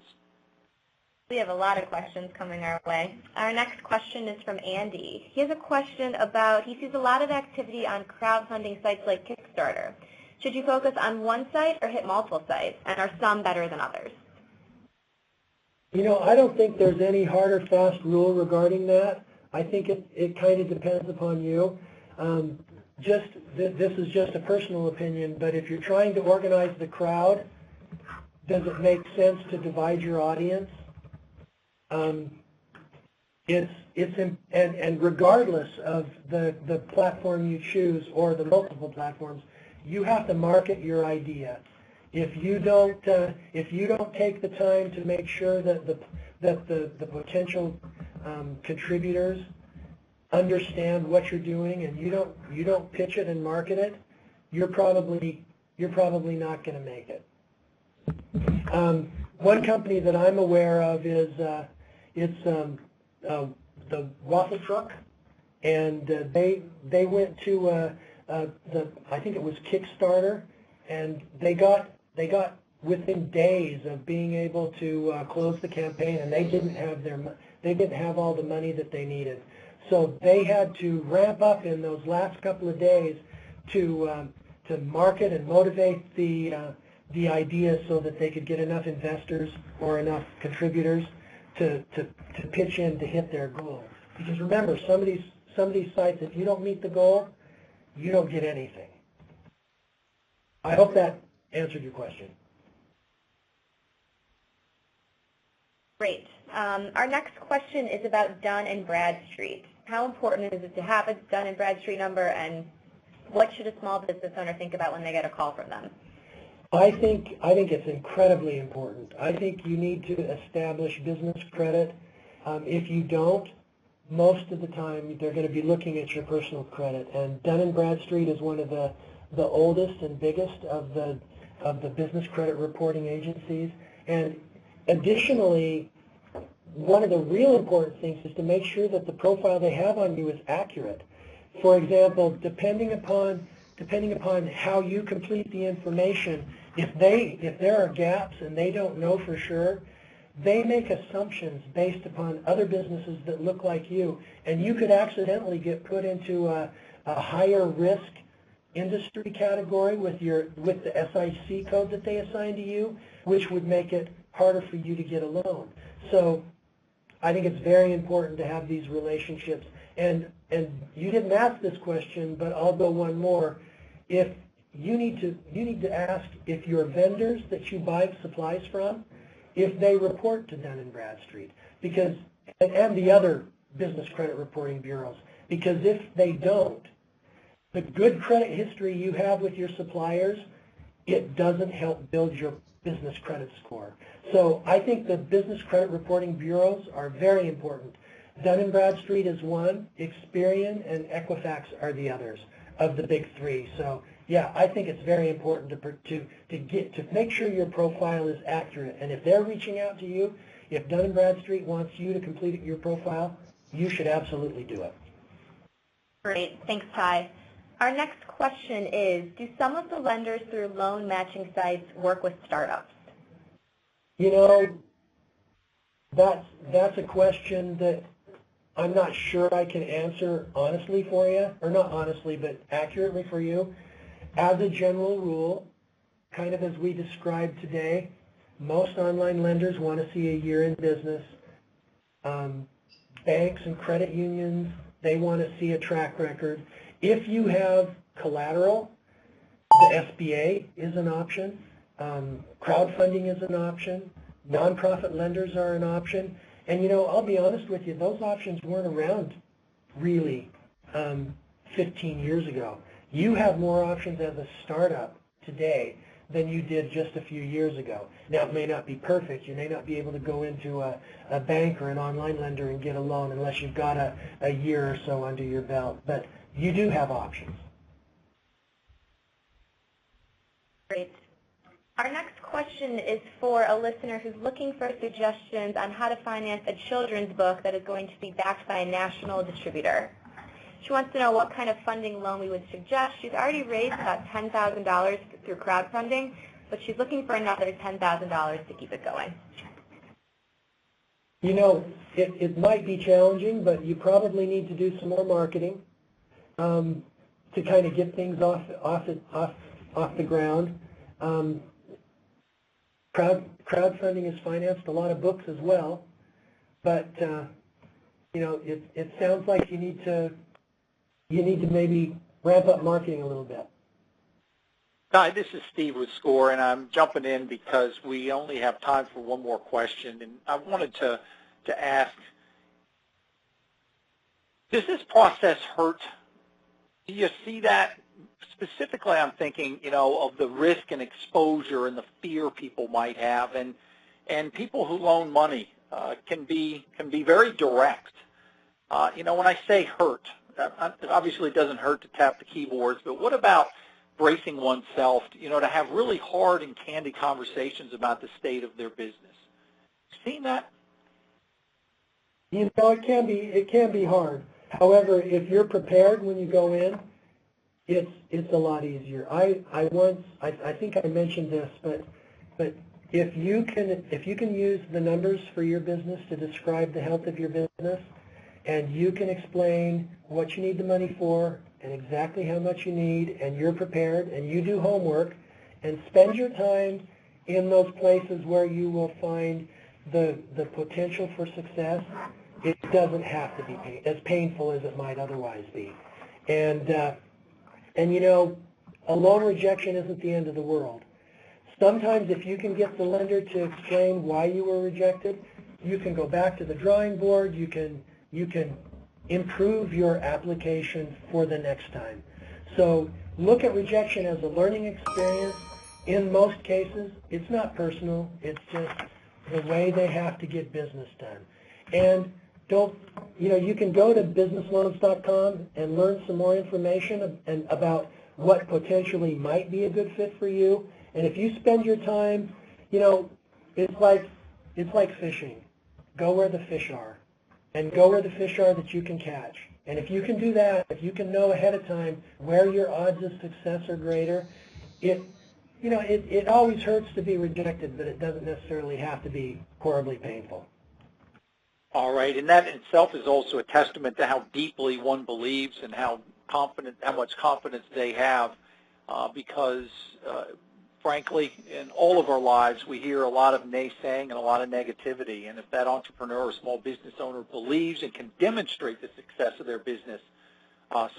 We have a lot of questions coming our way. Our next question is from Andy. He has a question about, he sees a lot of activity on crowdfunding sites like Kickstarter. Should you focus on one site or hit multiple sites, and are some better than others? You know, I don't think there's any hard or fast rule regarding that. I think it kind of depends upon you. This is just a personal opinion, but if you're trying to organize the crowd, does it make sense to divide your audience? And regardless of the platform you choose or the multiple platforms, you have to market your idea. If you don't take the time to make sure that the potential contributors understand what you're doing, and you don't pitch it and market it, you're probably not going to make it. One company that I'm aware of is the Waffle Truck, and they went to I think it was Kickstarter, and they got within days of being able to close the campaign, and they didn't have all the money that they needed, so they had to ramp up in those last couple of days to market and motivate the the idea so that they could get enough investors or enough contributors to pitch in to hit their goal. Because remember, some of these sites, if you don't meet the goal, you don't get anything. I hope that answered your question. Great. Our next question is about Dun & Bradstreet. How important is it to have a Dun & Bradstreet number, and what should a small business owner think about when they get a call from them? I think it's incredibly important. I think you need to establish business credit. If you don't, most of the time they're going to be looking at your personal credit. And Dun & Bradstreet is one of the oldest and biggest of the business credit reporting agencies. And additionally, one of the real important things is to make sure that the profile they have on you is accurate. For example, depending upon how you complete the information, if there are gaps and they don't know for sure, they make assumptions based upon other businesses that look like you, and you could accidentally get put into a higher risk industry category with the SIC code that they assign to you, which would make it harder for you to get a loan. So I think it's very important to have these relationships. And you didn't ask this question, but I'll go one more. If you need to ask if your vendors that you buy supplies from, if they report to Dun & Bradstreet, because and the other business credit reporting bureaus, because if they don't, the good credit history you have with your suppliers, it doesn't help build your business credit score. So I think the business credit reporting bureaus are very important. Dun & Bradstreet is one, Experian and Equifax are the others of the big three. So yeah, I think it's very important to make sure your profile is accurate. And if they're reaching out to you, if Dun & Bradstreet wants you to complete your profile, you should absolutely do it. Great. Thanks, Ty. Our next question is, do some of the lenders through loan matching sites work with startups? You know, that's a question that I'm not sure I can answer honestly for you, or not honestly, but accurately for you. As a general rule, kind of as we described today, most online lenders want to see a year in business. Banks and credit unions, they want to see a track record. If you have collateral, the SBA is an option. Crowdfunding is an option. Nonprofit lenders are an option. And, you know, I'll be honest with you, those options weren't around really 15 years ago. You have more options as a startup today than you did just a few years ago. Now, it may not be perfect. You may not be able to go into a bank or an online lender and get a loan unless you've got a year or so under your belt. But you do have options. Great. Our next question is for a listener who's looking for suggestions on how to finance a children's book that is going to be backed by a national distributor. She wants to know what kind of funding loan we would suggest. She's already raised about $10,000 through crowdfunding, but she's looking for another $10,000 to keep it going. You know, it might be challenging, but you probably need to do some more marketing to kind of get things off the ground. Crowdfunding has financed a lot of books as well, but you know, it sounds like you need to maybe ramp up marketing a little bit. Hi, this is Steve with SCORE, and I'm jumping in because we only have time for one more question, and I wanted to ask, does this process hurt? Do you see that? Specifically, I'm thinking, you know, of the risk and exposure and the fear people might have, and people who loan money can be very direct. You know, when I say hurt, obviously it doesn't hurt to tap the keyboards, but what about bracing oneself, you know, to have really hard and candid conversations about the state of their business? Seen that? You know, it can be hard. However, if you're prepared when you go in, it's a lot easier. I think I mentioned this, but if you can use the numbers for your business to describe the health of your business, and you can explain what you need the money for and exactly how much you need, and you're prepared and you do homework, and spend your time in those places where you will find the potential for success. It doesn't have to be as painful as it might otherwise be. And you know, a loan rejection isn't the end of the world. Sometimes if you can get the lender to explain why you were rejected, you can go back to the drawing board, you can improve your application for the next time. So look at rejection as a learning experience. In most cases, it's not personal, it's just the way they have to get business done. And you can go to businessloans.com and learn some more information about what potentially might be a good fit for you. And if you spend your time, it's like fishing. Go where the fish are, and go where the fish are that you can catch. And if you can do that, if you can know ahead of time where your odds of success are greater, it always hurts to be rejected, but it doesn't necessarily have to be horribly painful. All right, and that in itself is also a testament to how deeply one believes and how much confidence they have, because frankly, in all of our lives, we hear a lot of naysaying and a lot of negativity, and if that entrepreneur or small business owner believes and can demonstrate the success of their business,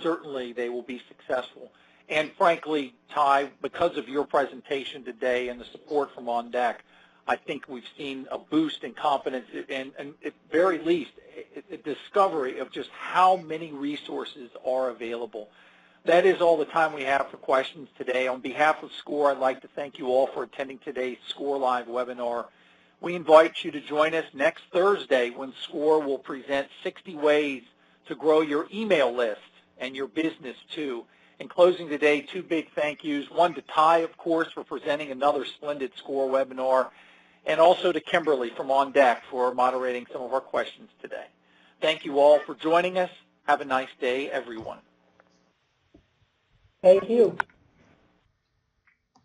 certainly they will be successful. And frankly, Ty, because of your presentation today and the support from On Deck, I think we've seen a boost in confidence and at very least, a discovery of just how many resources are available. That is all the time we have for questions today. On behalf of SCORE, I'd like to thank you all for attending today's SCORE Live webinar. We invite you to join us next Thursday when SCORE will present 60 ways to grow your email list and your business too. In closing today, two big thank yous. One to Ty, of course, for presenting another splendid SCORE webinar, and also to Kimberly from On Deck for moderating some of our questions today. Thank you all for joining us. Have a nice day, everyone. Thank you.